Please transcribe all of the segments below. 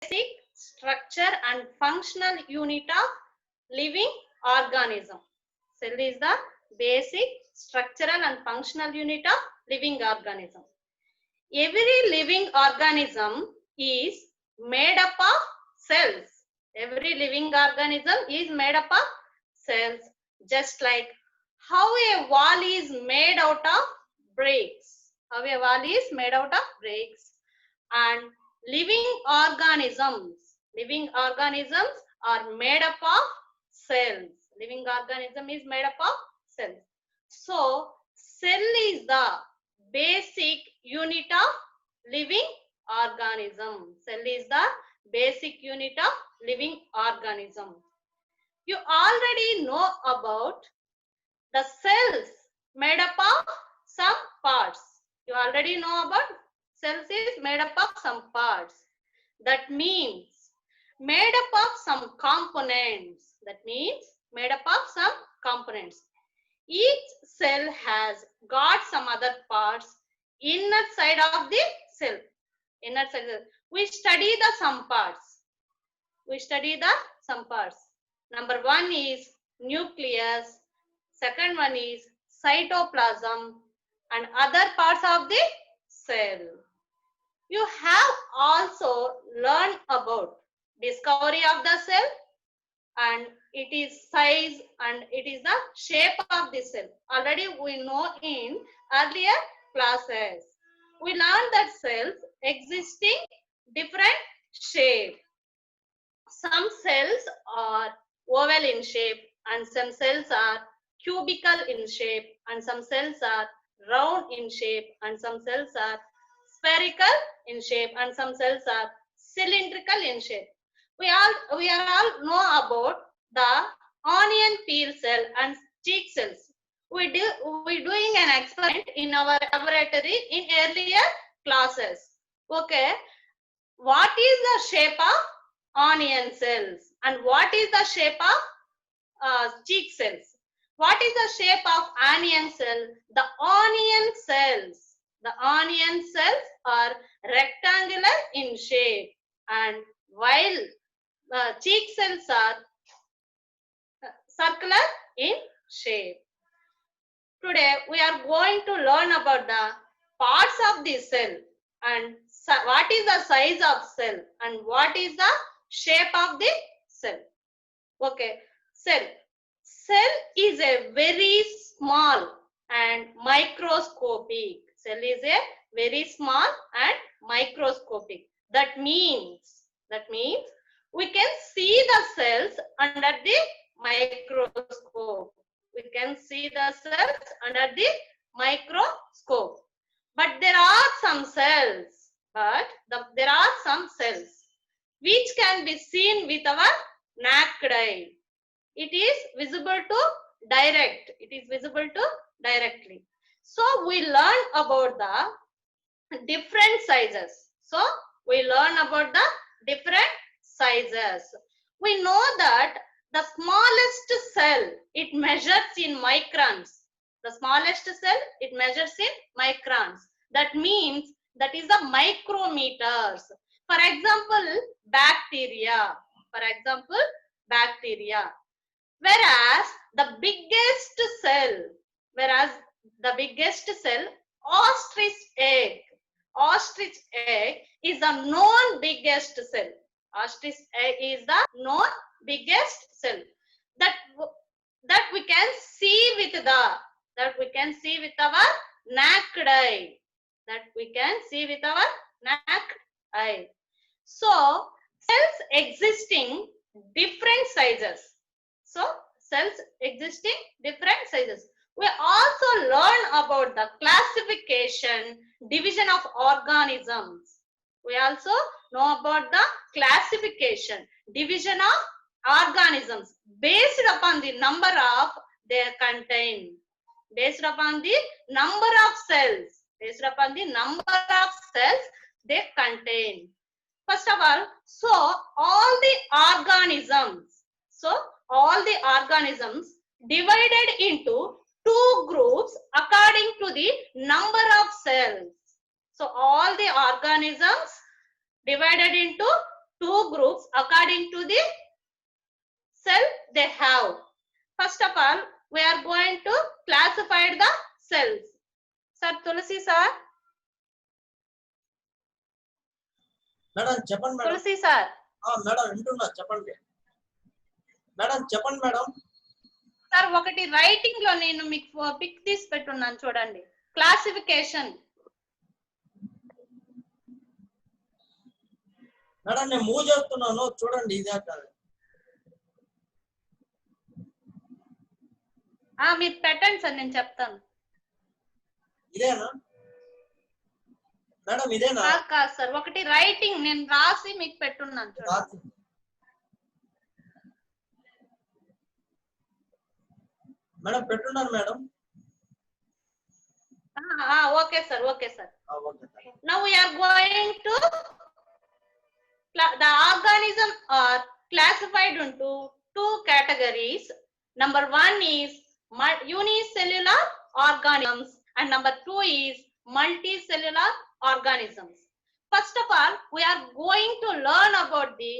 basic structure and functional unit of living organism. Cell is the basic structural and functional unit of living organism. Every living organism is made up of cells. Every living organism is made up of cells, just like how a wall is made out of bricks. How a wall is made out of bricks. And living organisms are made up of cells. Living organism is made up of cells. So cell is the basic unit of living organism. Cell is the basic unit of living organism. You already know about the cells made up of some parts. You already know about cells is made up of some parts. That means made up of some components. That means made up of some components. Each cell has got some other parts inner side of the cell. Inner side. We study the some parts. We study the some parts. Number one is nucleus. Second one is cytoplasm and other parts of the cell. You have also learned about discovery of the cell and it is size and it is the shape of the cell. Already we know in earlier classes. We learned that cells existing different shape. Some cells are oval in shape and some cells are cubical in shape and some cells are round in shape and some cells are spherical in shape and some cells are cylindrical in shape. We are all know about the onion peel cell and cheek cells. We doing an experiment in our laboratory in earlier classes. Okay, what is the shape of onion cells and what is the shape of cheek cells? What is the shape of onion cell? The onion cells are rectangular in shape and while cheek cells are circular in shape. Today we are going to learn about the parts of the cell and what is the size of cell and what is the shape of the cell. Okay, cell is a very small and microscopic. Cell is a very small and microscopic. That means we can see the cells under the microscope. We can see the cells under the microscope. But there are some cells. There are some cells which can be seen with our naked eye. It is visible to direct. It is visible to directly. So we learn about the different sizes. So we learn about the different sizes. We know that the smallest cell, it measures in microns. The smallest cell, it measures in microns. That means that is the micrometers. For example, bacteria. Whereas the biggest cell, ostrich egg is the known biggest cell. Ostrich egg is the known biggest cell that we can see with our naked eye. So cells existing different sizes. We also learn about the classification, division of organisms. We also know about the classification, division of organisms based upon the number of they contain. Based upon the number of cells they contain. First of all, all the organisms divided into two groups according to the number of cells. So all the organisms divided into two groups according to the cell they have. First of all, we are going to classify the cells. Sir, Tulsi sir. Madam, చెప్పండి madam. Tulsi sir. Madam వింటున్నా, చెప్పండి. Madam చెప్పండి madam. Sir ఒకటి writing లో నేను మీకు pick తీసి పెట్టున్నాను చూడండి. క్లాసిఫికేషన్. మేడం నేను మూవ్ చేస్తున్నాను చూడండి, ఇదే కాదు. మీరు పెట్టండి సార్, నేను చెప్తాను. ఇదేనా మేడం? ఇదేనా? కాదు సార్, ఒకటి రైటింగ్ నేను రాసి మీకు పెట్టున్నాను చూడండి. మేడం పెట్టున్నాను madam. Okay sir, okay sir. Now we are going to the organism are classified into two categories. Number one is unicellular organisms and number two is multicellular organisms. First of all, we are going to learn about the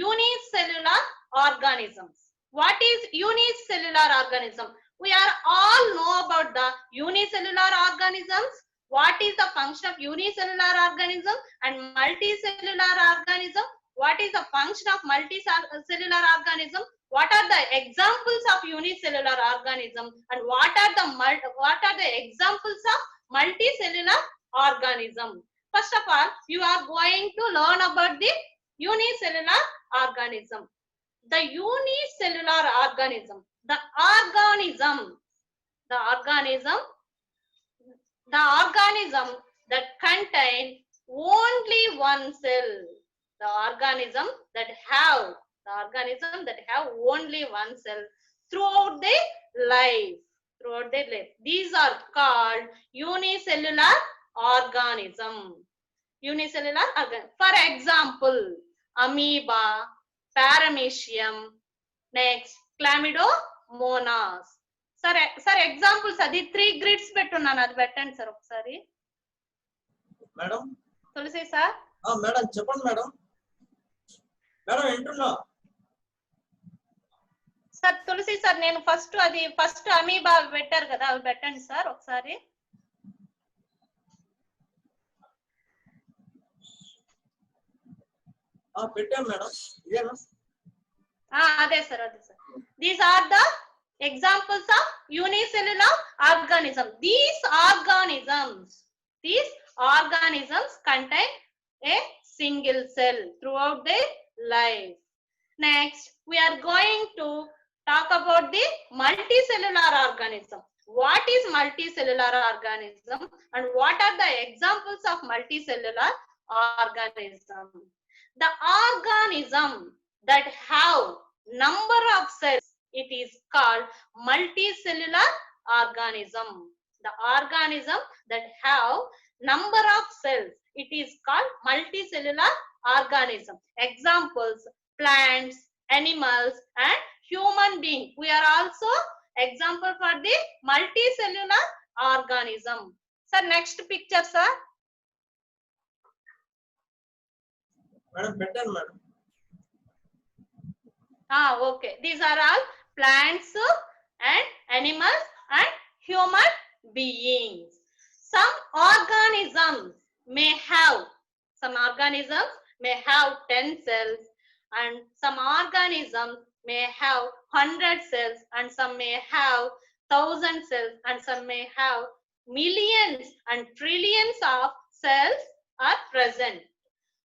unicellular organisms. What is unicellular organism? We are all know about the unicellular organisms. What is the function of unicellular organism and multicellular organism? What is the function of multicellular organism? What are the examples of unicellular organism and what are the examples of multicellular organism? First of all, you are going to learn about the unicellular organism. The unicellular organism, the organism that contain only one cell. The organism that have only one cell throughout their life. These are called unicellular organism. For example, amoeba, paramecium, next chlamydomonas. Sir examples అది 3 grids పెట్టున్నాను, అది పెట్టండి sir ఒకసారి. Madam Tulasi sir. Madam చెప్పండి madam. Madam వింటున్నా sir. తులసి sir నేను first amoeba పెట్టారు కదా, అవి పెట్టండి సార్ ఒకసారి. పెట్టాం మేడం. ఇదేనా? అదే sir. These are the examples of unicellular organism. These organisms contain a single cell throughout their life. Next, we are going to talk about the multicellular organism. What is multicellular organism and what are the examples of multicellular organism? The organism that have number of cells, it is called multicellular organism. The organism that have number of cells, it is called multicellular organism. Examples: plants, animals and human being. We are also example for the multicellular organism. Sir, next picture sir. Madam better madam. Okay, these are all plants and animals and human beings. Some organisms may have 10 cells and some organisms may have 100 cells and some may have 1000 cells and some may have millions and trillions of cells are present.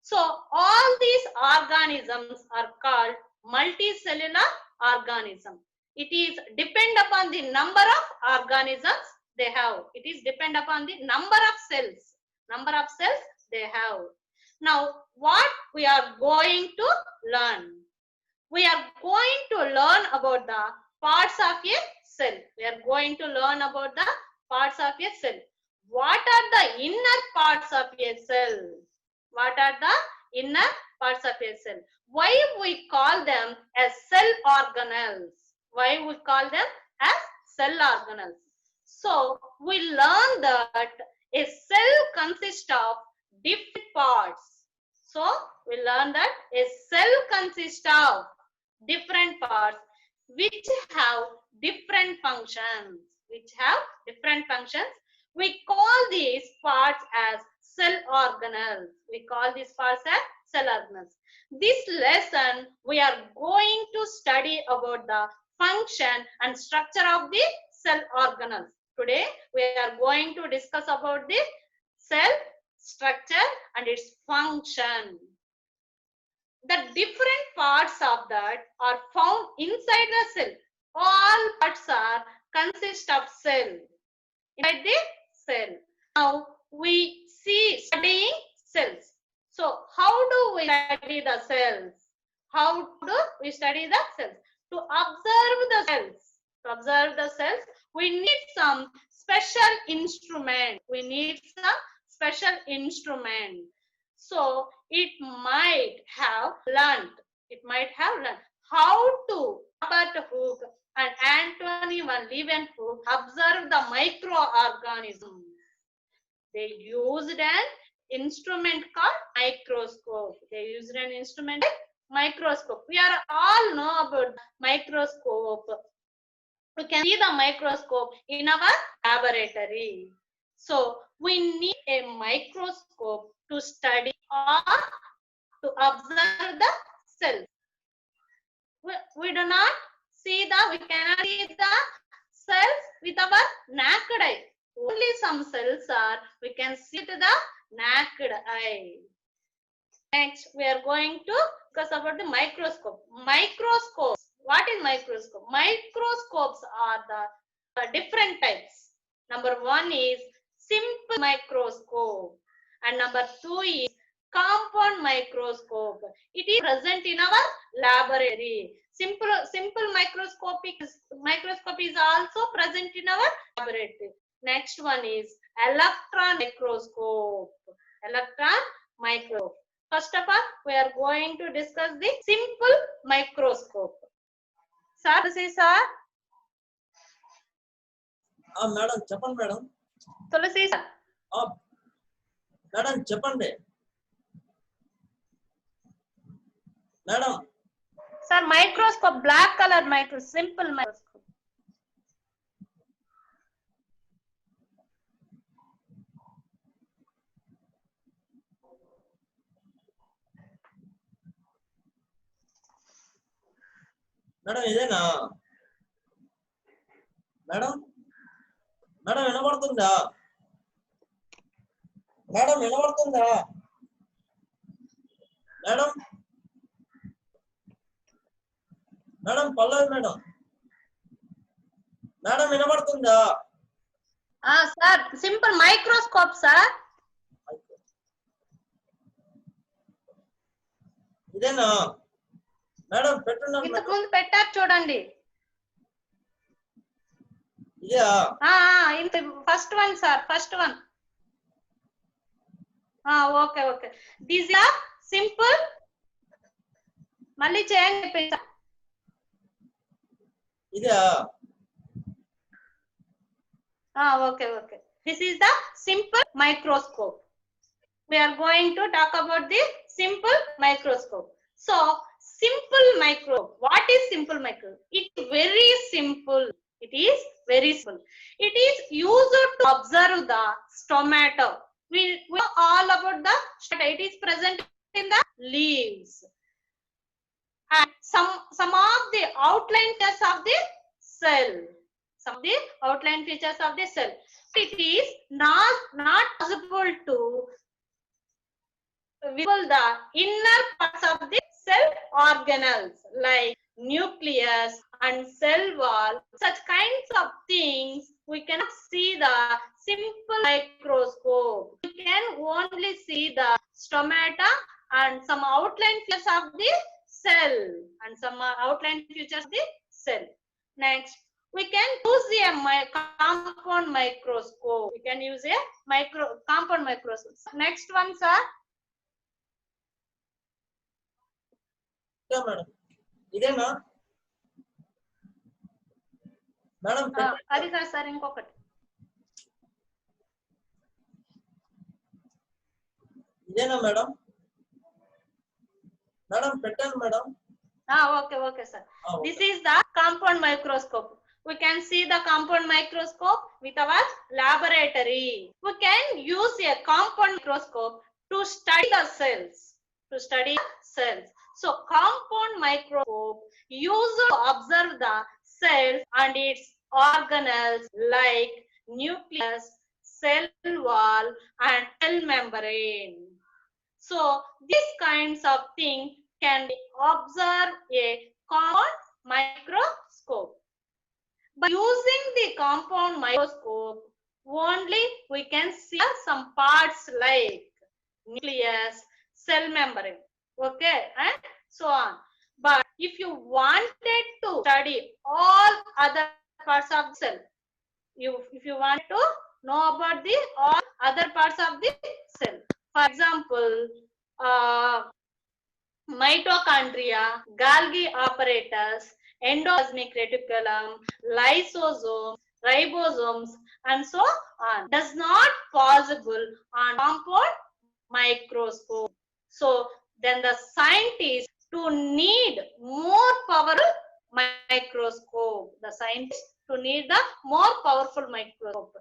So all these organisms are called multicellular organism. It is depend upon the number of organisms they have. It is depend upon the number of cells they have. Now what we are going to learn? We are going to learn about the parts of a cell. We are going to learn about the parts of a cell. What are the inner parts of a cell? What are the inner parts of a cell? Why we call them as cell organelles? Why we call them as cell organelles? So we learn that a cell consists of different parts. So we learn that a cell consists of different parts which have different functions. We call these parts as cell organelles. This lesson we are going to study about the function and structure of the cell organelles. Today we are going to discuss about the cell structure and its function. The different parts of that are found inside the cell. All parts are consist of cell. Inside the cell. Now we see studying cells. So how do we study the cells? To observe the cells, we need some special instrument. So it might have learned how to Robert Hooke and Anthony van Leeuwenhoek observe the microorganisms. They used an instrument called microscope. We are all know about microscope. We can see the microscope in our laboratory. So we need a microscope to study or to observe the cells. We cannot see the cells with our naked eye. Only some cells we can see with the naked eye. Next, we are going to discuss about the microscope. Microscopes. What is microscope? Microscopes are the different types. Number 1 is simple microscope, and number 2 is compound microscope. It is present in our laboratory. Simple microscope is also present in our laboratory. Next one is electron microscope. First of all, we are going to discuss the simple microscope. Sir, this is sir. Madam, చెప్పండి madam. Tulasi sir. Madam చెప్పండి. Madam. Sir, microscope, black color microscope, simple microscope. Madam ఇదేనా? Madam వినబడుతుందా? Madam Pallavi madam వినబడుతుందా? Sir, simple microscope sir. ఇదేనా? Madam పెట్టున్నాను. ఇంతకు ముందు పెట్టారు చూడండి. ఇదా? First one sir, first one. Okay. This are simple. మళ్ళీ చేయండి. ఇదా? Okay. This is the simple microscope. We are going to talk about the simple microscope. So, simple microscope. What is simple microscope? It is very simple. It is used to observe the stomata. We know all about the stomata. It is present in the leaves. And some of the outline features of the cell. It is not possible to visual the inner parts of the cell organelles like nucleus and cell wall. Such kinds of things we cannot see the simple microscope. We can only see the stomata and some outline features of the cell Next, we can use a compound microscope. Compound microscope. Next one, sir. Madam ఇదేనా? Madam అది కాదు sir, ఇంకొకటి. ఇదేనా madam? Madam పెట్టాను madam. Okay, sir. Okay. This is the compound microscope. We can see the compound microscope with our laboratory. We can use a compound microscope to study the cells. So compound microscope used to observe the cells and its organelles like nucleus, cell wall, and cell membrane. So these kinds of things can be observed a compound microscope. By using the compound microscope, only we can see some parts like nucleus, cell membrane, okay, and so on. But if you wanted to study all other parts of the cell, if you want to know about the all other parts of the cell, for example, mitochondria, Golgi apparatus, endoplasmic reticulum, lysosomes, ribosomes, and so on. Does not possible on compound microscope. So then the scientists to need more powerful microscope. The scientists to need the more powerful microscope,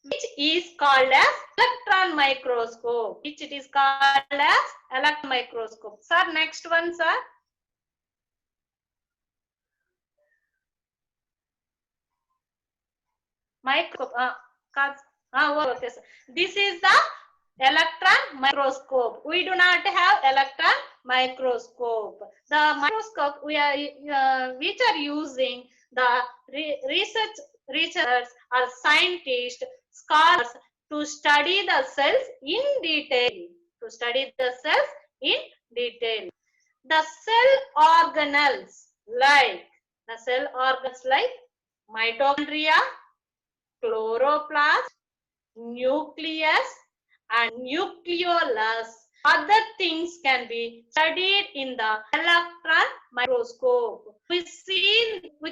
which is called as electron microscope. Which it is called as electron microscope. Sir, next one, sir. Microscope. Okay, sir. This is the electron microscope. We do not have electron microscope. The microscope we are which are using the researchers or scientists, scholars to study the cells in detail. To study the cells in detail. The cell organelles like mitochondria, chloroplast, nucleus, and nucleolus. Other things can be studied in the electron microscope. We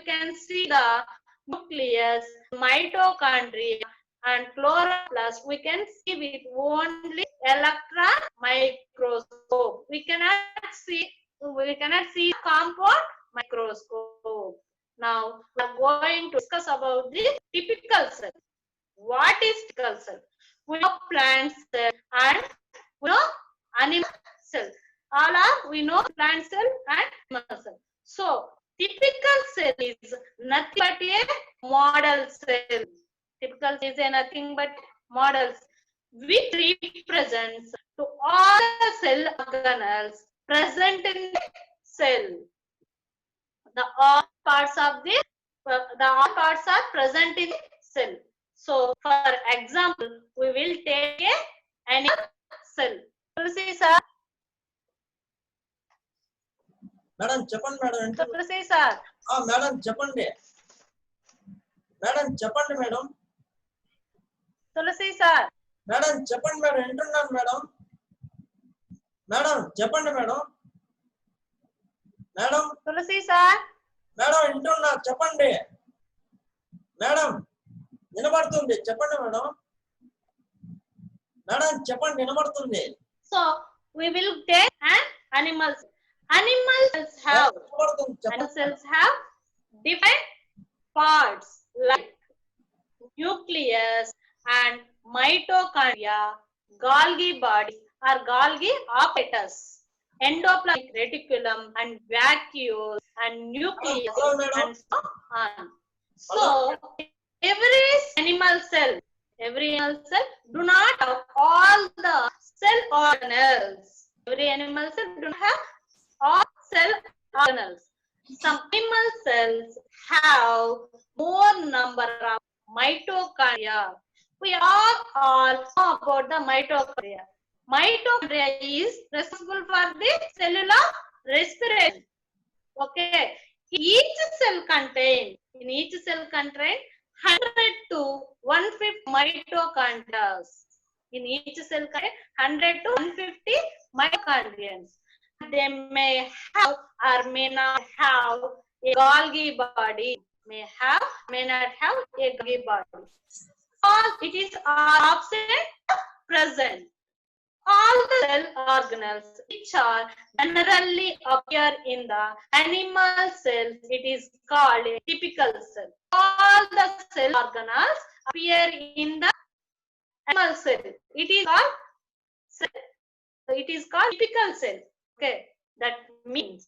can see the nucleus, mitochondria, and chloroplast. We can see with only electron microscope. We cannot see compound microscope. Now we are going to discuss about the typical cell. What is typical cell? We know plant cell and we know animal cell. We know plant cell and animal cell. So typical cell is nothing but a model cell. Typical cell is nothing but models which represents to all the cell organelles present in the cell. The all parts are present in the cell. So, for example, we will take a animal cell. Tulsi sir. Madam చెప్పండి madam. Tulsi sir. Madam చెప్పండి. Madam చెప్పండి madam. Tulsi sir. Madam చెప్పండి madam, వింటున్నాను madam. Madam చెప్పండి madam. Madam Tulsi sir. Madam వింటున్నా, చెప్పండి madam. వినబడుతుంది, చెప్పండి మేడం. మేడం చెప్పండి, వినబడుతుంది. So we will take an animals. Animal cells have different parts like nucleus and mitochondria, Golgi body or Golgi apparatus, endoplasmic reticulum and vacuole and nucleus and so on. So every animal cell do not have all the cell organelles. Every animal cell do not have all cell organelles. Some animal cells have more number of mitochondria. We are all know about the mitochondria. Mitochondria is responsible for the cellular respiration. Okay. In each cell contain 100 to 150 mitochondria. In each cell contain 100 to 150 mitochondria. They may have or may not have a Golgi body. May not have a Golgi body. All it is absent, present. all the cell organelles which are generally appear in the animal cells, it is called a typical cell. All the cell organelles appear in the animal cell, it is called cell. It is called typical cell. Okay, that means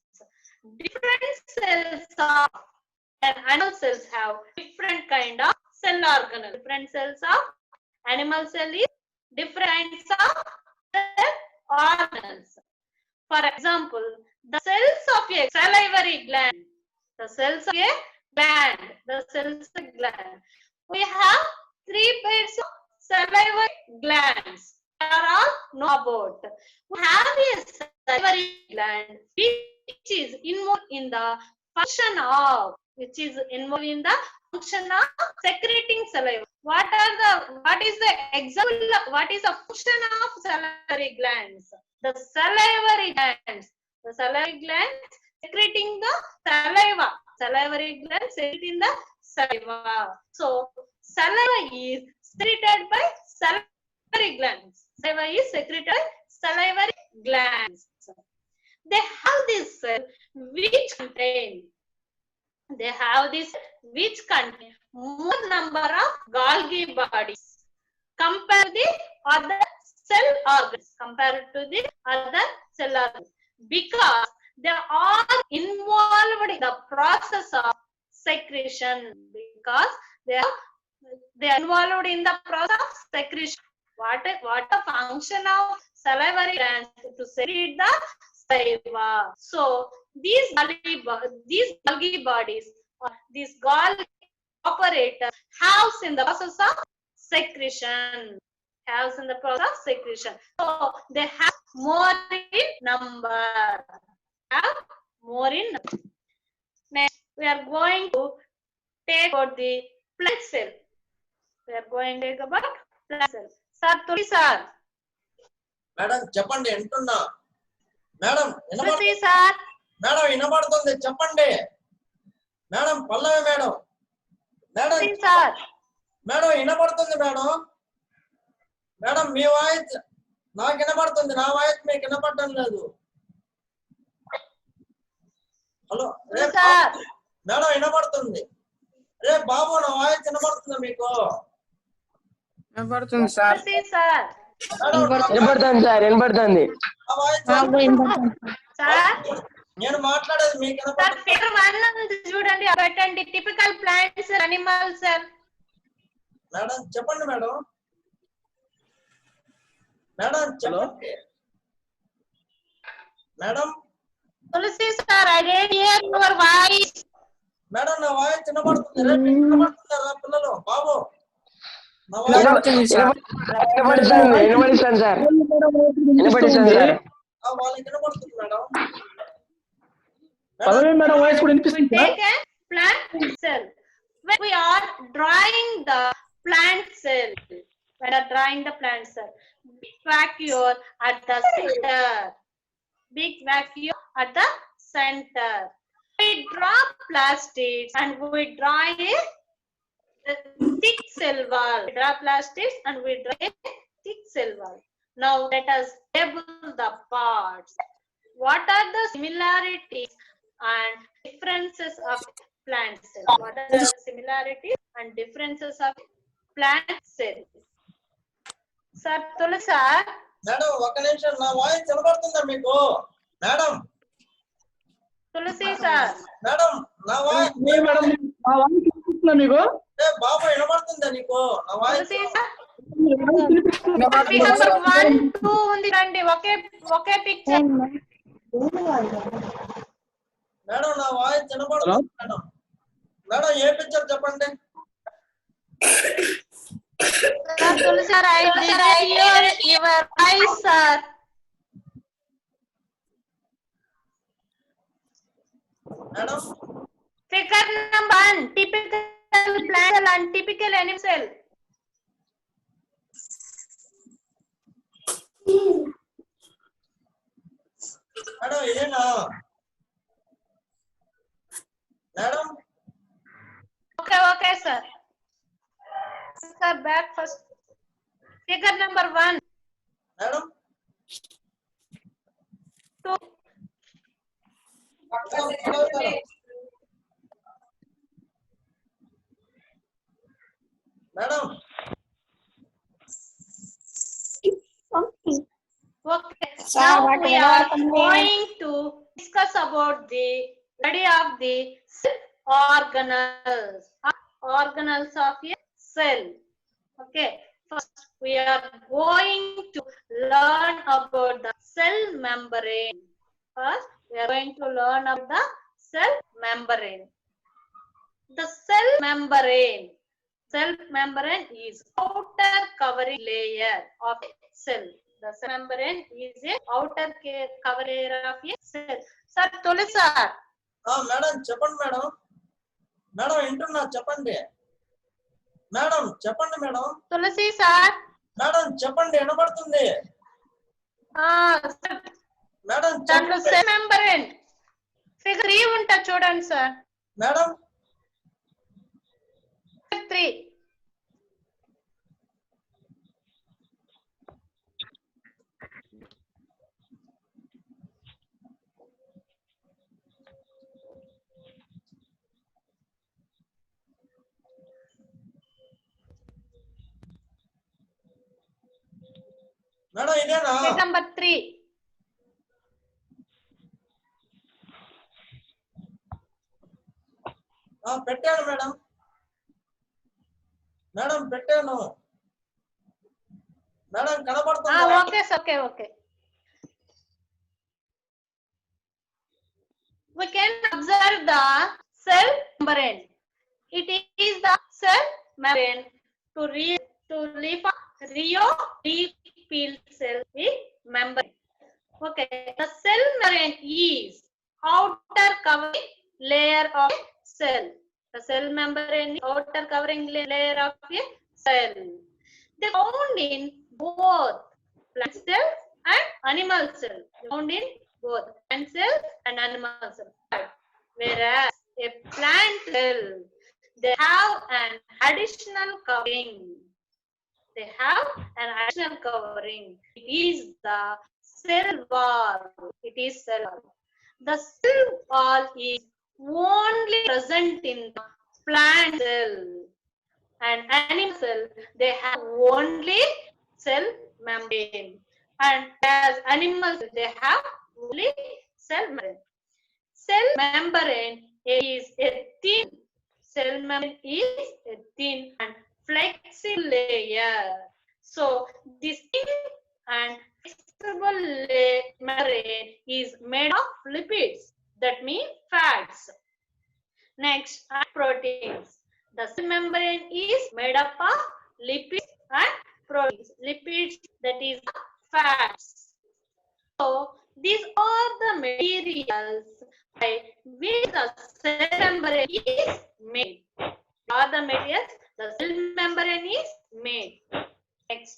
different cells of and animal cells have different kind of cell organelle. Different cells of animal cell is different kinds of cell organelles. For example, the cells of a salivary gland, the cells of a gland, the cells of a gland. We have 3 pairs of salivary glands. They are all know about. We have a salivary gland which is involved in the function of secreting saliva. What is the function of salivary glands? The salivary glands secreting the saliva. Salivary glands secreting the saliva. So saliva is secreted by salivary glands. Saliva is secreted by salivary glands. They have this cell which contain more number of Golgi bodies compared to the other cell organs. Because they are involved in the process of secretion. Because they are involved in the process of secretion. What a function of salivary glands to secrete the saliva. So these Golgi bodies, these Golgi operators helps in the process of secretion. So they have more in number. Next, we are going to take about the plant cell. Sir, Tulsi sir. Madam చెప్పండి వింటున్నా. Madam Tulsi sir. Madam వినబడుతుంది చెప్పండి. Madam Pallavi madam. Madam sir. Madam వినబడుతుంది madam. Madam మీ voice నాకు వినబడుతుంది, నా voice మీకు వినపడడం లేదు. హలో మేడం వినబడుతుంది. రే బాబు నా వాయిస్ వినబడుతుందా మీకు? వినపడుతుంది సార్. వినపడుతుంది. నేను మాట్లాడేది మీకు చూడండి, పెట్టండి టిపికల్ ప్లాంట్స్ అనిమల్స్. మేడం చెప్పండి మేడం. మేడం చెప్పండి madam. Tulasi sir, I don't hear your voice. Madam నా వాయిస్ వినబడుతుంది. వినబడుతుందా పిల్లలు? బాబు వినపడుతుంది సార్. వాళ్ళకి వినబడుతుంది మేడం. మేడం వాయిస్ కూడా వినిపిస్తుంది. Plant cell. When we are drawing the plant cell, big vacuole at the center. We draw plastids and we draw a thick cell wall. Now let us label the parts. What are the similarities and differences of plant cells? What are the similarities and differences of plant cells? Sir, Tulsa. Madam ఒక నిమిషం, నా voice వినబడుతుందా మీకు? Madam Tulasi sir. Madam నా voice madam నా voice వినిపిస్తుందా మీకు? బాబు వినబడుతుందా నీకు నా వాయిస్? నెంబర్ 1, 2 ఉంది రండి, ఒకే పిక్చర్. మేడం నా వాయిస్ వినబడుతుంది మేడం. మేడం ఏ పిక్చర్ చెప్పండి? Tulsi sir, I didn't hear your voice, sir. Madam Figure number 1, typical plant cell and typical animal cell. Madam ఇదేనా madam? Okay, sir. Sir, back first. Figure number 1. Madam madam Okay, Sir, now what we about are the name? going to discuss about the study of the cell organelles. Organelles of a cell. Okay, first we are going to learn about the cell membrane. First, we are going to learn about the cell membrane. The cell membrane. Cell membrane is outer covering layer of a cell. The cell membrane is a outer cover layer of a cell. Sir, Tuli sir. Madam చెప్పండి madam. Madam వింటున్నా చెప్పండి. Madam చెప్పండి madam. Tulsi sir. Madam చెప్పండి వినబడుతుంది. Sir. Madam దాంట్లో చెప్పండి. Cell membrane figure 3 ఉంటా చూడండి సార్. మేడం 3. మేడం ఇదేనా? నెంబర్ 3. పెట్టాను మేడం. మేడం పెట్టాను. మేడం కనబడుతుందా? Okay sir, okay okay. We can observe the cell membrane. It is the cell membrane to leaf peel cell with membrane. Okay, the cell membrane is outer covering layer of a cell. The cell membrane is outer covering layer of a cell. They found in both plant cells and animal cells. Found in both plant cells and animal cells. Whereas a plant cell, they have an additional covering. They have an additional covering. It is the cell wall. It is cell wall. The cell wall is only present in the plant cell. And animal cell, they have only cell membrane. And as animals, they have only cell membrane. Cell membrane is a thin. Cell membrane is a thin and flexible layer. So this thin and flexible membrane is made of lipids. That means fats. Next, proteins. The cell membrane is made up of lipids and proteins. Lipids, that is fats. So these are the materials by which the cell membrane is made. Are the materials the cell membrane is made. Next,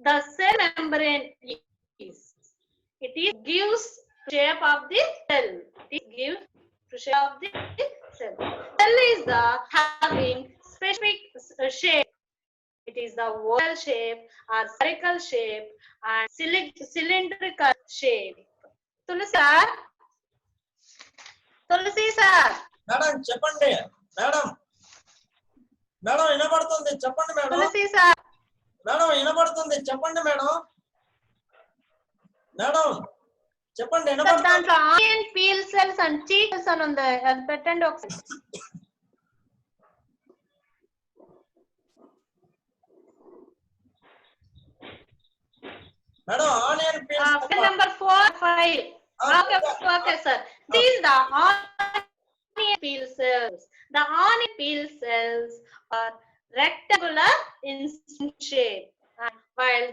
the cell membrane gives shape of the cell. It gives shape of the cell. Cell is the having specific shape. It is the oval shape or spherical shape and cylindrical shape. Tulsi sir. Madam చెప్పండి. Madam madam వినబడుతుంది చెప్పండి madam. Tulsi sir. Madam వినబడుతుంది చెప్పండి madam. Madam చెప్పండి వినబడుతుంది. దాంట్లో onion peel cells and cheek cells అని ఉంది, అది పెట్టండి ఒకసారి. Madam onion peel number 4, 5. Okay sir. These the onion peel cells. The onion peel cells are rectangular in shape, while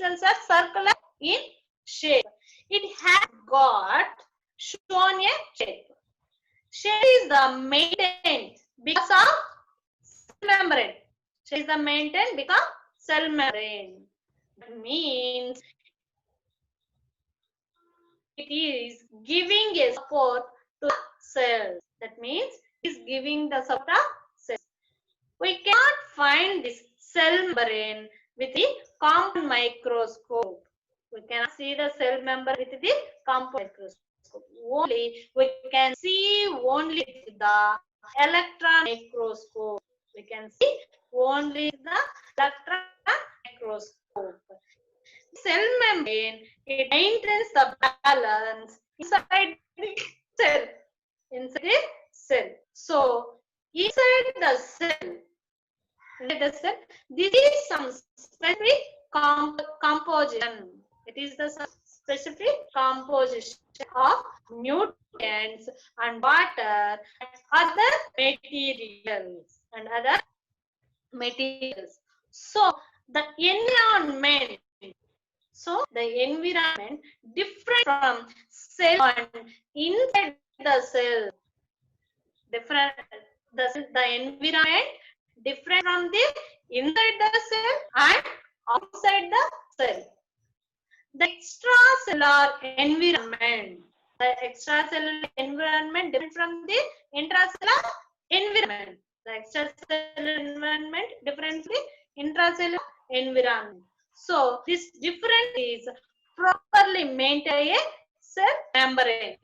cells are circular in shape. It has got shown a shape. Shape is the maintained because of cell membrane. Shape is the maintained because cell membrane. That means it is giving a support to cells. That means it is giving the support of cells. We cannot find this cell membrane with the common microscope. We cannot see the cell member with the composite microscope. Only we can see only with the electron microscope. We can see only the electron microscope. Cell membrane, it maintains the balance inside the cell. Inside the cell. So inside the cell, this is some specific composition. It is the specific composition of nutrients and water and other materials So the environment. So the environment different from cell and inside the cell. Different the environment different from the inside the cell and outside the cell. The extracellular environment. The extracellular environment different from the intracellular environment. The extracellular environment different from the intracellular environment. So this difference is properly maintained a cell membrane.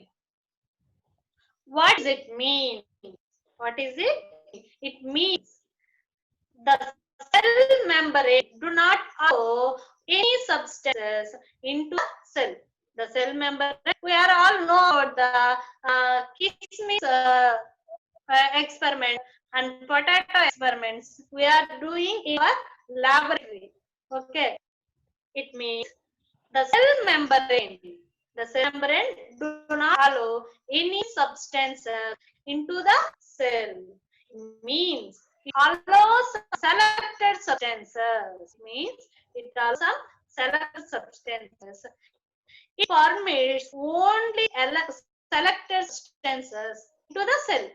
What does it mean? What is it? It means the cell membrane do not allow any substances into the cell. The cell membrane, we are all know about the kismis experiment and potato experiments we are doing in our laboratory. Okay, it means the cell membrane do not allow any substances into the cell. Means it allows selected substances. Means it allows some selected substances. It permits only selected substances into the cell.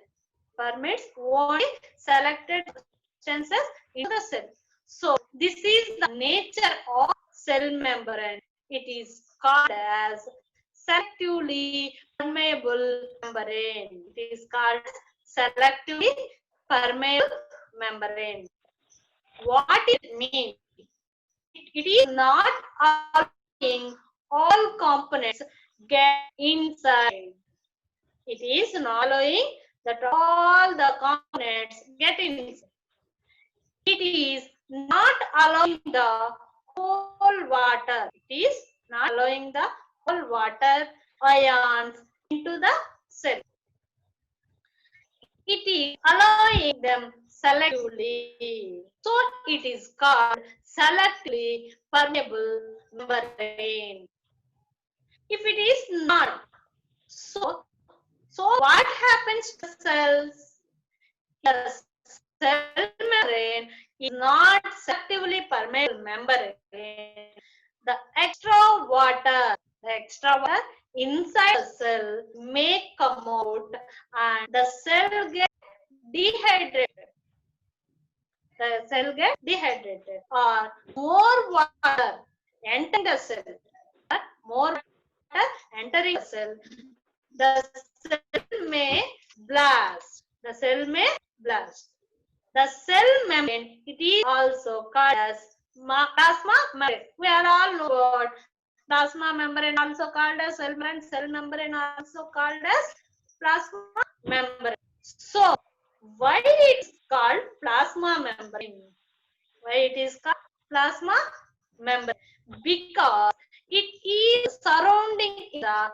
Permits only selected substances into the cell. So this is the nature of cell membrane. It is called as selectively permeable membrane. It is called selectively permeable membrane. What it means? It is not allowing all components get inside. It is not allowing that all the components get inside. It is not allowing the whole water. It is not allowing the whole water ions into the cell. It is allowing them selectively. So it is called selectively permeable membrane. If it is not, so what happens to cells? The cell membrane is not selectively permeable membrane. The extra water inside the cell may come out and the cell gets dehydrated. The cell gets dehydrated or more water entering the cell. More water entering the cell. The cell may blast. The cell may blast. The cell membrane, it is also called as plasma membrane. We are all know about plasma membrane, also called as cell membrane also called as plasma membrane. So why it is called plasma membrane? Why it is called plasma membrane? Because it is surrounding the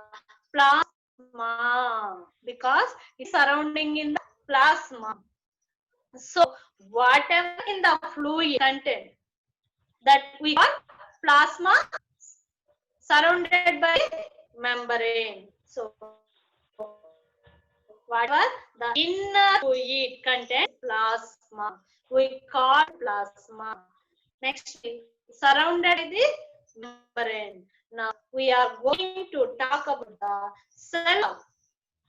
plasma. Because it's surrounding in the plasma. So whatever in the fluid content that we call plasma surrounded by membrane. So whatever the inner fluid content plasma, we call plasma. Next, surrounded by the membrane. Now we are going to talk about the cell wall.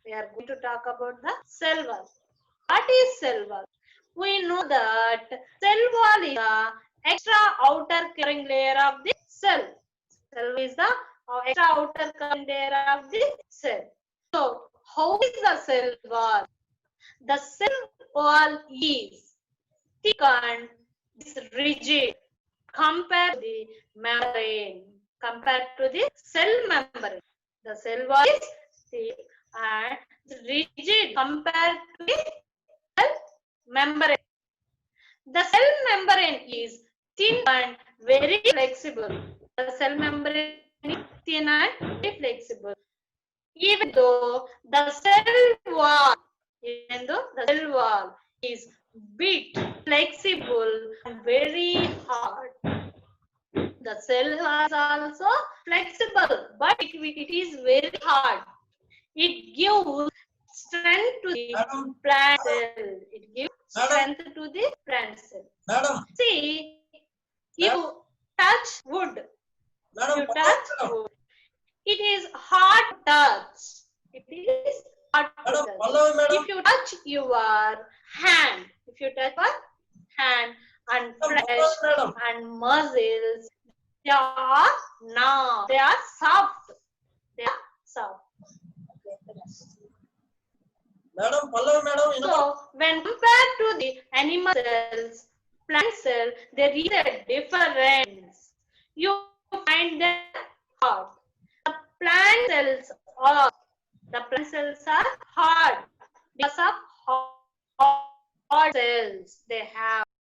We are going to talk about the cell wall. What is cell wall? We know that cell wall is the extra outer covering layer of the cell. Cell is the extra outer covering layer of the cell. So how is the cell wall? The cell wall is thick and is rigid compared to the membrane. compared to the cell membrane. The cell wall is thick and rigid compared to the cell membrane. The cell membrane is thin and very flexible. The cell membrane is thin and very flexible. Even though the cell wall is big, flexible, and very hard. The cell is also flexible, but it is very hard. It gives strength to the Madam. plant cell. It gives Madam. strength to the plant cell. Madam, See, you touch wood. madam, You touch madam, wood. It is hard to touch. It is hard to madam, touch. Pallavi madam, If you touch your hand, if you touch your hand and flesh Pallavi madam, and muscles, they are now they are soft. They are soft. madam, Pallavi madam, So when compared to the animal cells, plant cell, there is a difference. You find them hard. The plant cells are hard because of hard cells they have.